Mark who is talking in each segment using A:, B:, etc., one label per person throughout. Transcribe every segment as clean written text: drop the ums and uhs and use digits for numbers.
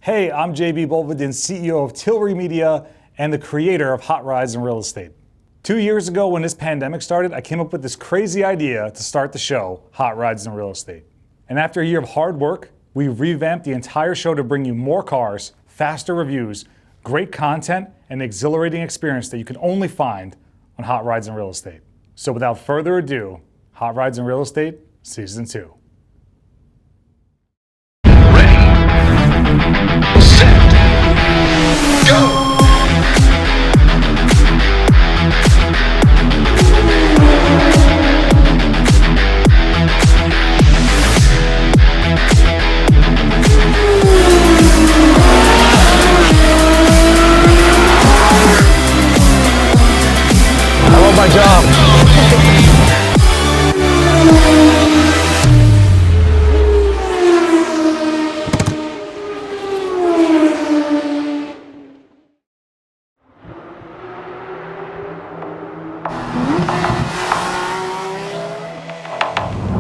A: Hey, I'm JB Bolvadin, CEO of Tilre Media and the creator of Hot Rides in Real Estate. 2 years ago when this pandemic started, I came up with this crazy idea to start the show, Hot Rides in Real Estate. And after a year of hard work, we revamped the entire show to bring you more cars, faster reviews, great content, and an exhilarating experience that you can only find on Hot Rides in Real Estate. So without further ado, Hot Rides in Real Estate, Season 2.
B: Go!
A: I love my job.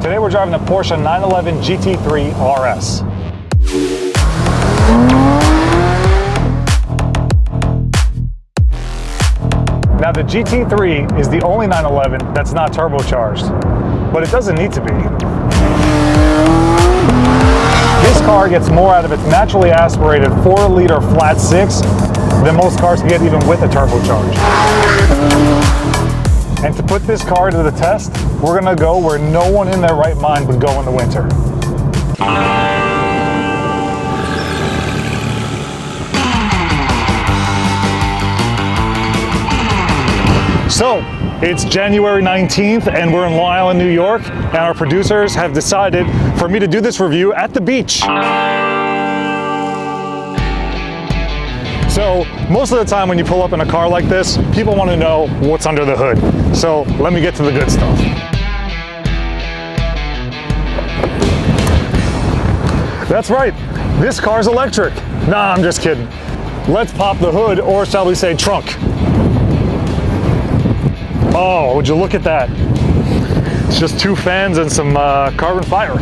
A: Today we're driving the Porsche 911 GT3 RS. Now the GT3 is the only 911 that's not turbocharged, but it doesn't need to be. This car gets more out of its naturally aspirated 4-liter flat 6 than most cars can get even with a turbocharge. And to put this car to the test, we're gonna go where no one in their right mind would go in the winter. So, it's January 19th and we're in Long Island, New York, and our producers have decided for me to do this review at the beach. So, most of the time when you pull up in a car like this, people want to know what's under the hood. So, let me get to the good stuff. That's right, this car's electric. Nah, I'm just kidding. Let's pop the hood, or shall we say trunk. Oh, would you look at that? It's just 2 fans and some carbon fiber.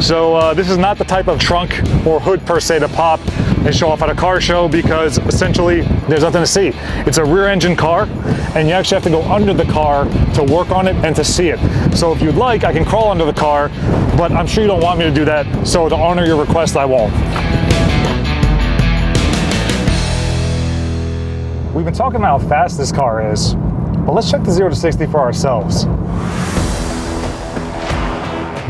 A: So this is not the type of trunk or hood per se to pop and show off at a car show, because essentially there's nothing to see. It's a rear engine car and you actually have to go under the car to work on it and to see it. So if you'd like, I can crawl under the car, but I'm sure you don't want me to do that. So to honor your request, I won't. We've been talking about how fast this car is, but let's check the 0 to 60 for ourselves.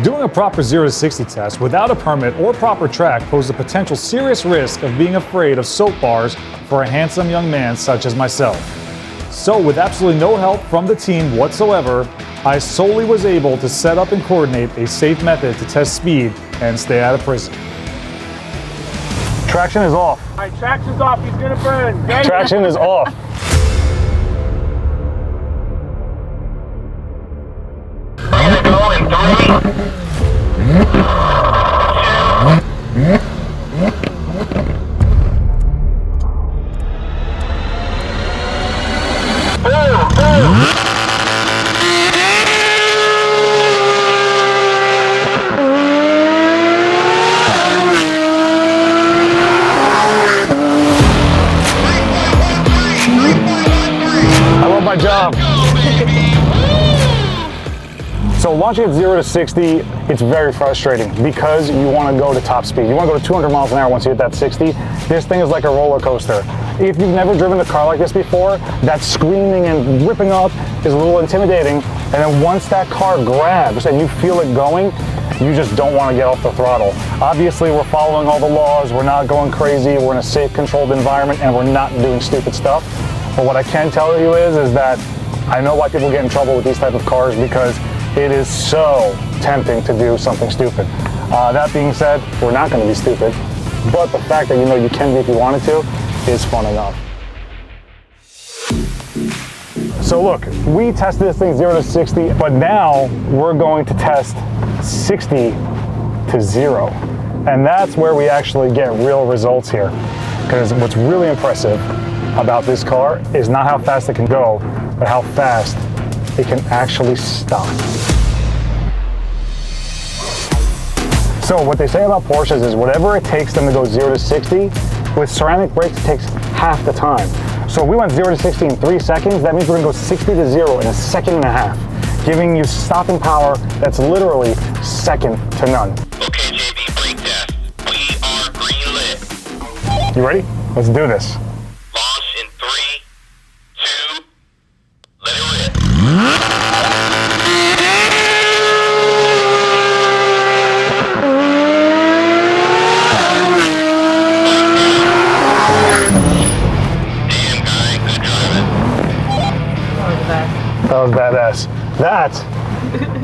A: Doing a proper 0 to 60 test without a permit or proper track poses a potential serious risk of being afraid of soap bars for a handsome young man such as myself. So with absolutely no help from the team whatsoever, I solely was able to set up and coordinate a safe method to test speed and stay out of prison. Traction is off.
C: All right, traction's off, he's gonna burn. Ready?
A: Traction is off. I love my job. So launching at 0 to 60, it's very frustrating because you want to go to top speed. You want to go to 200 miles an hour once you hit that 60. This thing is like a roller coaster. If you've never driven a car like this before, that screaming and ripping up is a little intimidating. And then once that car grabs and you feel it going, you just don't want to get off the throttle. Obviously, we're following all the laws. We're not going crazy. We're in a safe, controlled environment, and we're not doing stupid stuff. But what I can tell you is that I know why people get in trouble with these type of cars, because it is so tempting to do something stupid. That being said, we're not going to be stupid, but the fact that you know you can be if you wanted to is fun enough. So look, we tested this thing 0 to 60, but now we're going to test 60 to 0. And that's where we actually get real results here. Because what's really impressive about this car is not how fast it can go, but how fast it can actually stop. So what they say about Porsches is whatever it takes them to go 0 to 60, with ceramic brakes it takes half the time. So we went 0 to 60 in 3 seconds. That means we're gonna go 60 to 0 in a second and a half, giving you stopping power that's literally second to none.
B: Okay, JB, brake test. We are green lit.
A: You ready? Let's do this.
B: Launch in 3, 2, let it rip. Damn, guy, good driving.
A: That was badass. That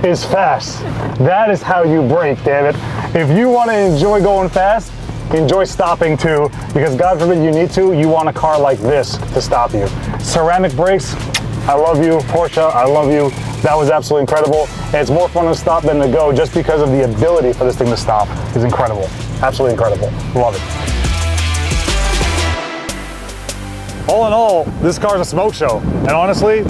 A: is fast. That is how you brake, damn it. If you want to enjoy going fast, enjoy stopping too, because God forbid you need to, you want a car like this to stop you. Ceramic brakes, I love you. Porsche, I love you. That was absolutely incredible. And it's more fun to stop than to go just because of the ability for this thing to stop is incredible. Absolutely incredible. Love it. All in all, this car is a smoke show. And honestly,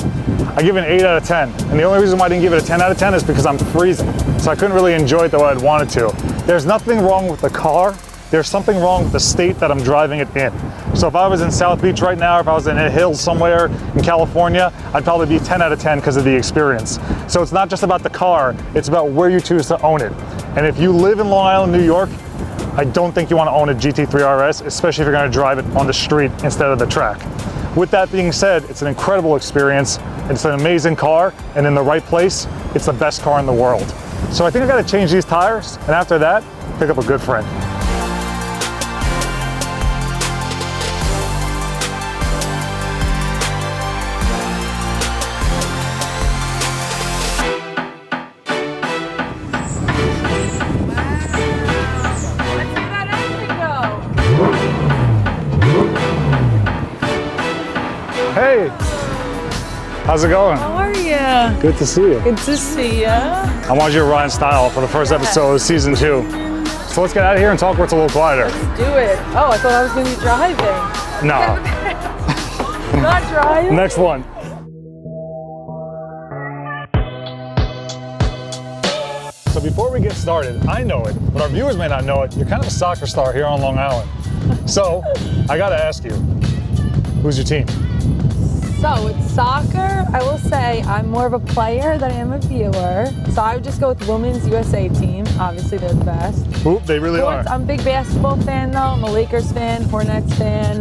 A: I give it an 8 out of 10. And the only reason why I didn't give it a 10 out of 10 is because I'm freezing. So I couldn't really enjoy it the way I'd wanted to. There's nothing wrong with the car. There's something wrong with the state that I'm driving it in. So if I was in South Beach right now, if I was in a hill somewhere in California, I'd probably be 10 out of 10 because of the experience. So it's not just about the car, it's about where you choose to own it. And if you live in Long Island, New York, I don't think you want to own a GT3 RS, especially if you're going to drive it on the street instead of the track. With that being said, it's an incredible experience. It's an amazing car, and in the right place, it's the best car in the world. So I think I got to change these tires, and after that, pick up a good friend. Hey, how's it going?
D: How are you?
A: Good to see you.
D: Good to see you.
A: I wanted you to ride in style for the first episode of season 2. So let's get out of here and talk where it's a little quieter.
D: Do it. Oh, I thought I was going to be driving.
A: No.
D: Not driving?
A: Next one. So before we get started, I know it, but our viewers may not know it. You're kind of a soccer star here on Long Island. So I got to ask you, who's your team?
D: So it's soccer. I will say I'm more of a player than I am a viewer. So I would just go with Women's USA team. Obviously they're the best.
A: Oop, they really are.
D: I'm a big basketball fan though. I'm a Lakers fan, Hornets fan.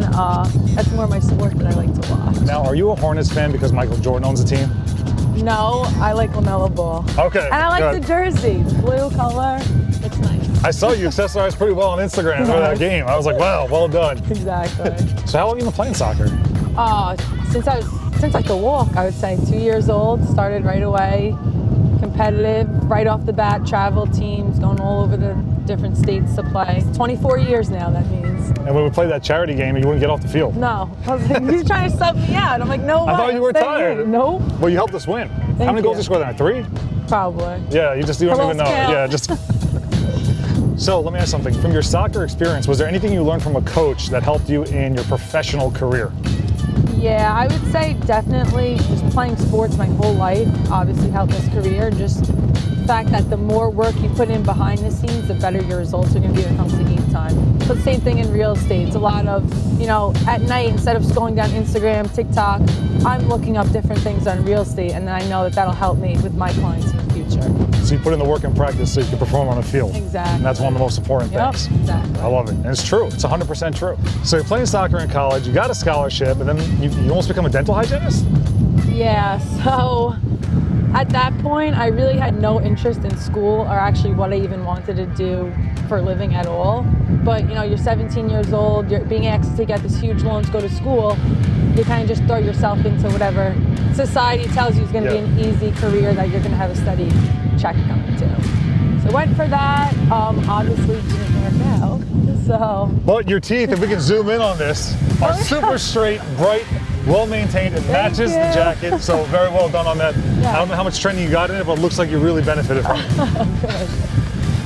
D: That's more my sport that I like to watch.
A: Now, are you a Hornets fan because Michael Jordan owns a team?
D: No, I like LaMelo Ball.
A: Okay.
D: And I like
A: good.
D: the jersey, the blue color. It's nice.
A: I saw you accessorized pretty well on Instagram for that game. I was like, wow, well done.
D: Exactly.
A: So how long have you been playing soccer?
D: Since I could walk, I would say 2 years old, started right away, competitive, right off the bat, travel teams, going all over the different states to play. 24 years now, that means.
A: And when we played that charity game, you wouldn't get off the field.
D: No, I was like, you're trying to sub me out. I'm like, no way.
A: I thought you were
D: Stay
A: tired.
D: in. Nope,
A: Well, you helped us win. How many goals did you score there? 3?
D: probably.
A: Yeah, you don't even know.
D: count.
A: Yeah, just. So let me ask something. From your soccer experience, was there anything you learned from a coach that helped you in your professional career?
D: Yeah, I would say definitely just playing sports my whole life obviously helped this career. Just the fact that the more work you put in behind the scenes, the better your results are going to be when it comes to game time. But the same thing in real estate. It's a lot of, at night, instead of scrolling down Instagram, TikTok, I'm looking up different things on real estate, and then I know that that'll help me with my clients in the future.
A: So you put in the work and practice so you can perform on the field.
D: Exactly.
A: And that's one of the most important things.
D: Exactly.
A: I love it. And it's true. It's 100% true. So you're playing soccer in college, you got a scholarship, and then you almost become a dental hygienist?
D: Yeah, so at that point, I really had no interest in school or actually what I even wanted to do for a living at all. But you're 17 years old, you're being asked to get this huge loan to go to school, you kind of just throw yourself into whatever society tells you is going to be an easy career that you're going to have a steady check coming to. So I went for that, obviously it didn't work out, so.
A: But your teeth, if we can zoom in on this, are super straight, bright, well-maintained. It matches the jacket, so very well done on that.
D: Yeah.
A: I don't know how much training you got in it, but it looks like you really benefited from it.
D: Good.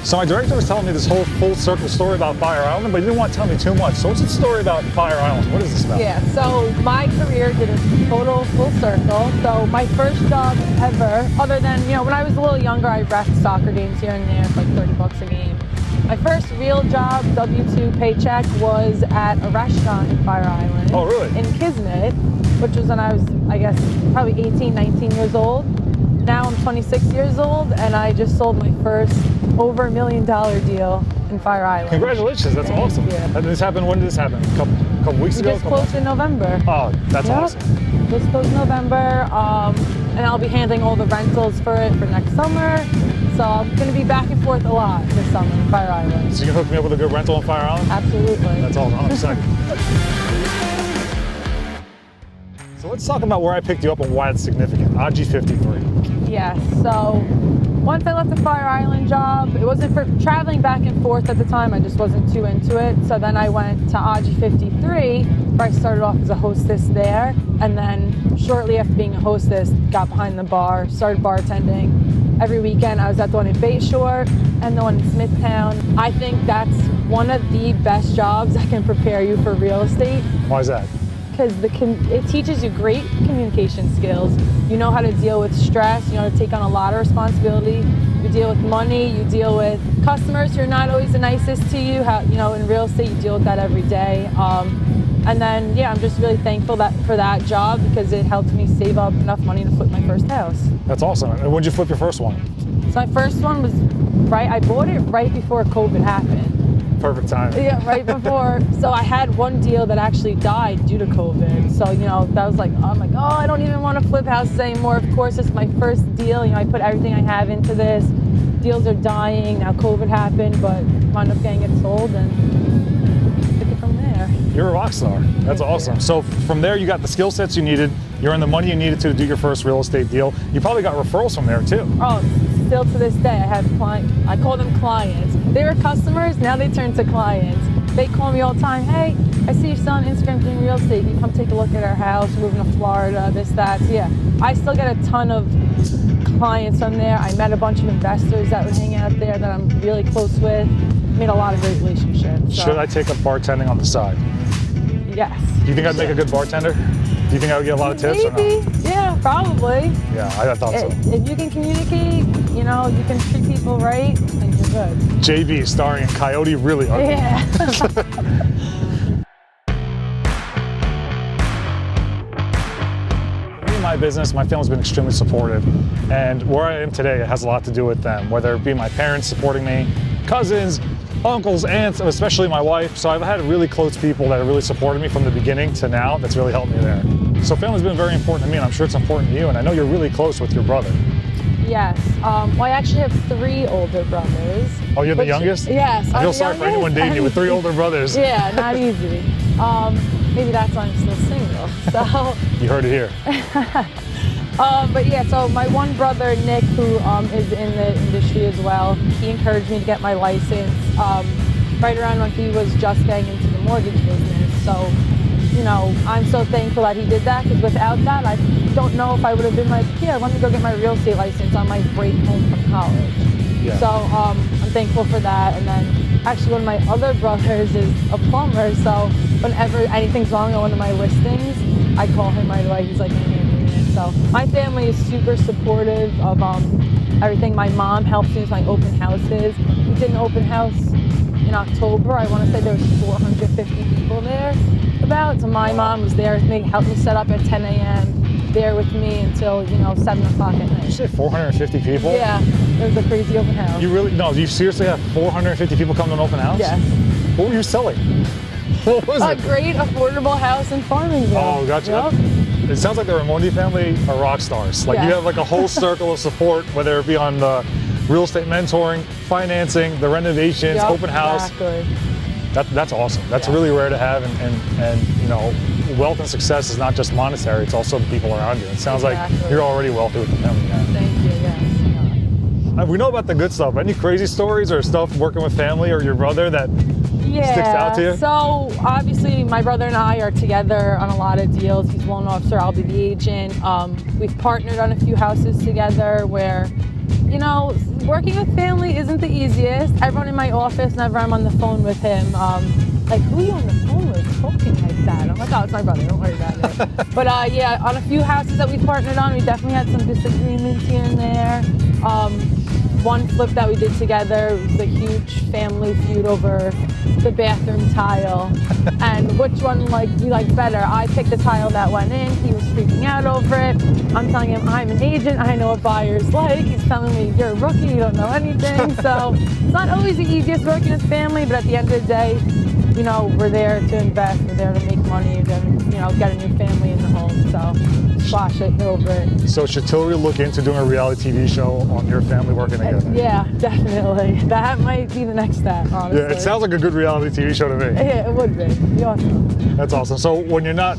A: So my director was telling me this whole full circle story about Fire Island, but he didn't want to tell me too much. So what's the story about Fire Island? What is this about?
D: Yeah, so my career did a total full circle. So my first job ever, other than, when I was a little younger, I refed soccer games here and there for like $30 a game. My first real job, W-2 paycheck, was at a restaurant in Fire Island.
A: Oh, really?
D: In Kismet, which was when I was, I guess, probably 18, 19 years old. Now I'm 26 years old, and I just sold my first over $1 million deal in Fire Island.
A: Congratulations, that's
D: Thank
A: awesome.
D: you.
A: And this happened, when did this happen? A couple weeks ago?
D: Just closed in November.
A: Oh, that's
D: Yep.
A: awesome.
D: Just closed in November, and I'll be handling all the rentals for it for next summer. So I'm going to be back and forth a lot this summer in Fire Island.
A: So you can hook me up with a good rental on Fire Island?
D: Absolutely.
A: That's all, I'm excited. So let's talk about where I picked you up and why it's significant. AG53.
D: Yes. So once I left the Fire Island job, it wasn't for traveling back and forth at the time. I just wasn't too into it. So then I went to AG53, where I started off as a hostess there. And then shortly after being a hostess, got behind the bar, started bartending. Every weekend I was at the one in Bayshore and the one in Smithtown. I think that's one of the best jobs that can prepare you for real estate.
A: Why is that?
D: Because it teaches you great communication skills. You know how to deal with stress, you know how to take on a lot of responsibility. You deal with money, you deal with customers who are not always the nicest to you. In real estate, you deal with that every day. And then, I'm just really thankful for that job because it helped me save up enough money to flip my first house.
A: That's awesome. And when did you flip your first one?
D: So my first one was I bought it right before COVID happened.
A: Perfect time.
D: Yeah, right before. So I had one deal that actually died due to COVID. So, that was like, I'm like, oh, I don't even want to flip houses anymore. Of course, it's my first deal. I put everything I have into this. Deals are dying. Now COVID happened, but wound up getting it sold and took it from there.
A: You're a rock star. That's awesome. So from there, you got the skill sets you needed. You earned the money you needed to do your first real estate deal. You probably got referrals from there too.
D: Oh, still to this day, I have I call them clients. They were customers, now they turn to clients. They call me all the time, hey, I see you're selling Instagram doing real estate. Can you come take a look at our house, moving to Florida, this, that. So yeah, I still get a ton of clients from there. I met a bunch of investors that would hang out there that I'm really close with. Made a lot of great relationships. So.
A: Should I take up bartending on the side?
D: Yes.
A: Do you think I'd make a good bartender? Do you think I would get a lot of tips
D: Maybe.
A: or no?
D: Yeah, probably.
A: Yeah, I thought so.
D: If you can communicate, you can treat people right, then you're good.
A: JB starring in Coyote Really Ugly.
D: Yeah.
A: Me and my business, my family's been extremely supportive. And where I am today, it has a lot to do with them, whether it be my parents supporting me, cousins, uncles, aunts, and especially my wife. So I've had really close people that have really supported me from the beginning to now. That's really helped me there. So family's been very important to me, and I'm sure it's important to you. And I know you're really close with your brother.
D: Yes. Well, I actually have 3 older brothers.
A: Oh, you're the youngest?
D: Yes.
A: I feel sorry for anyone dating you with 3 older brothers.
D: Yeah, not easy. Maybe that's why I'm still single. So.
A: You heard it here.
D: But yeah, so my one brother, Nick, who is in the industry as well, he encouraged me to get my license right around when he was just getting into the mortgage business. So, I'm so thankful that he did that, because without that, I don't know if I would have been like, yeah, let me go get my real estate license on my break home from college.
A: Yeah.
D: So I'm thankful for that. And then actually one of my other brothers is a plumber, so whenever anything's wrong on one of my listings, I call him right away. He's like, so my family is super supportive of everything. My mom helps me with my open houses. We did an open house in October. I want to say there was 450 people there about. So my mom was there with me, helped me set up at 10 a.m. there with me until 7 o'clock at night.
A: Did you say 450 people?
D: Yeah, it was a crazy open house.
A: You seriously have 450 people come to an open house?
D: Yes.
A: What were you selling? What was it?
D: A great affordable house in Farmingdale.
A: Oh, gotcha.
D: Yep.
A: It sounds like the Riamondi family are rock stars. Like,
D: Yeah.
A: you have like a whole circle of support, whether it be on the real estate mentoring, financing, the renovations,
D: Yep,
A: open house.
D: Exactly.
A: That's awesome. That's
D: Yeah.
A: really rare to have, and wealth and success is not just monetary, it's also the people around you. It sounds like
D: Exactly.
A: you're already wealthy with the family you have.
D: Thank you, yes.
A: We know about the good stuff. Any crazy stories or stuff working with family or your brother that sticks out to you?
D: So obviously my brother and I are together on a lot of deals. He's loan officer, I'll be the agent. We've partnered on a few houses together where, working with family isn't the easiest. Everyone in my office, whenever I'm on the phone with him, like, who are you on the phone with talking like that? I'm like, oh, it's my brother, don't worry about it. But yeah, on a few houses that we've partnered on, we definitely had some disagreements here and there. one flip that we did together. It was a huge family feud over the bathroom tile and which one we liked better. I picked the tile that went in. He was freaking out over it. I'm telling him I'm an agent. I know what buyers like. He's telling me you're a rookie. You don't know anything. So it's not always the easiest working with family, but at the end of the day, you know, we're there to invest. We're there to make money. We're there to, you know, get a new family in the home. So squash it, get over it.
E: So should Tilre look into doing a reality TV show on your family working together?
D: Yeah, definitely. That might be the next step, honestly.
E: Yeah, it sounds like a good reality TV show to me.
D: Yeah, it would be. It'd be awesome.
E: That's awesome. So when you're not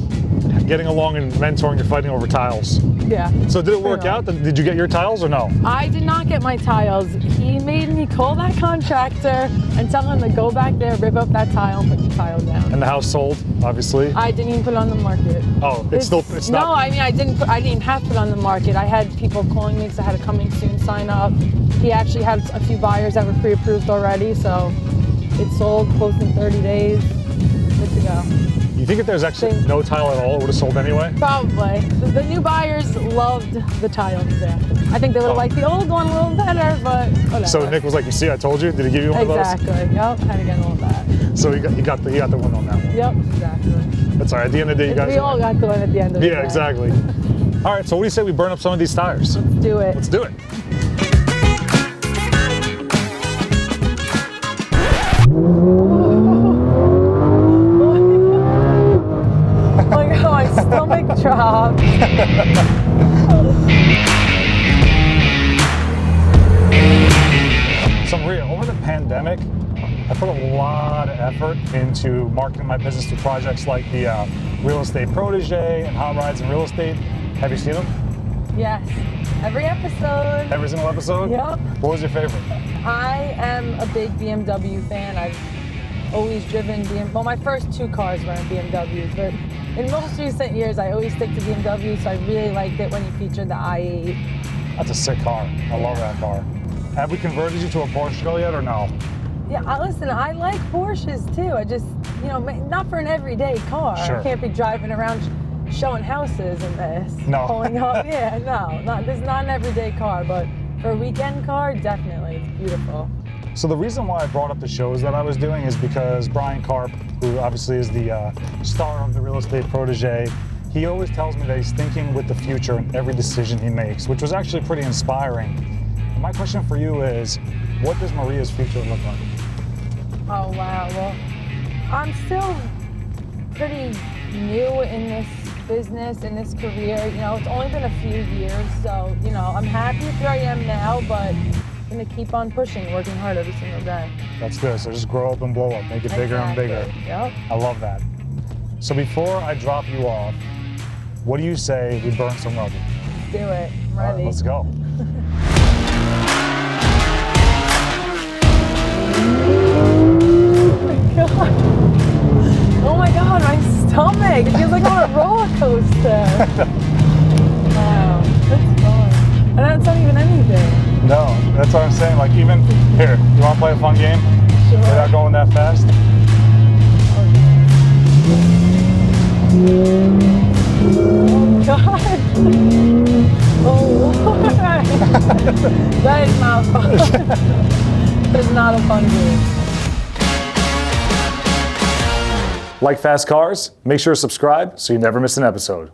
E: getting along and mentoring, you're fighting over tiles.
D: Yeah.
E: So did it work out? Did you get your tiles or no?
D: I did not get my tiles. He made me call that contractor and tell him to go back there, rip up that tile, and put the tile down.
E: And the house sold, obviously.
D: I didn't even put it on the market.
E: Oh, it's not.
D: No, I mean I didn't even have to put it on the market. I had people calling me because I had a coming soon sign up. He actually had a few buyers that were pre-approved already, so it sold, closed in 30 days. Good to go.
E: You think if there's actually no tile at all, it would have sold anyway?
D: Probably. The new buyers loved the tile in the bathroom. I think they would have liked the old one a little better, but whatever.
E: So Nick was like, "You see, I told you." Did he give you one of those?
D: Exactly. Yep. Had to get all that.
E: So he got the win on that one.
D: Yep. Exactly.
E: That's all right. At the end of the day, you guys.
D: We all got the one at the end of the day.
E: Yeah, exactly. All right. So what do you say we burn up some of these tires?
D: Let's do it.
E: Let's do it.
D: My stomach dropped.
E: So Maria, over the pandemic, I put a lot of effort into marketing my business through projects like the Real Estate Protege and Hot Rides in Real Estate. Have you seen them?
D: Yes. Every episode.
E: Every single episode?
D: Yep.
E: What was your favorite?
D: I am a big BMW fan. I've always driven well, my first two cars were in BMWs, but in most recent years, I always stick to BMW, so I really liked it when you featured the i8.
E: That's a sick car. I love that car. Have we converted you to a Porsche girl yet or no?
D: Yeah, listen, I like Porsches too. I just, you know, not for an everyday car.
E: Sure.
D: I can't be driving around showing houses in this.
E: No.
D: Pulling up, yeah, no. This is not an everyday car, but for a weekend car, definitely. It's beautiful.
E: So the reason why I brought up the shows that I was doing is because Brian Karp, who obviously is the star of the Real Estate Protege, he always tells me that he's thinking with the future in every decision he makes, which was actually pretty inspiring. And my question for you is, what does Maria's future look like?
D: Oh, wow. Well, I'm still pretty new in this business, in this career. You know, it's only been a few years, so, you know, I'm happy with where I am now, but I'm gonna keep on pushing, working hard every single day.
E: That's good. So just grow up and blow up, make it bigger and bigger.
D: Yep.
E: I love that. So before I drop you off, what do you say we burn some rubber?
D: Do it. I'm
E: All
D: ready.
E: right, let's go.
D: Oh my god, my stomach! It feels like I'm on a roller coaster. Wow, that's fun. And that's not even anything.
E: No, that's what I'm saying. Like even here, you want to play a fun game?
D: Sure.
E: Without going that fast?
D: Oh god. Oh Lord. That is not fun. That is not a fun game.
E: Like fast cars? Make sure to subscribe so you never miss an episode.